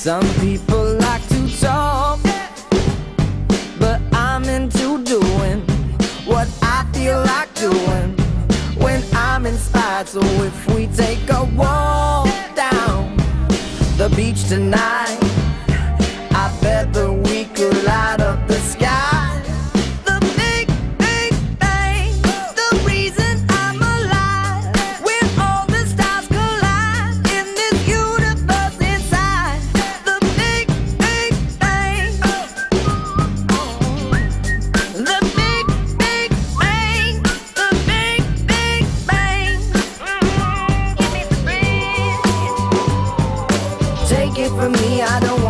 Some people like to talk, but I'm into doing what I feel like doing when I'm inspired. So if we take a walk down the beach tonight, I bet that we could light up the sky. The big, big bang, the reason I'm alive. When all the stars collide in this universe inside. The big, big bang. The big, big bang. The big, big bang. Give me the breeze. Take it from me, I don't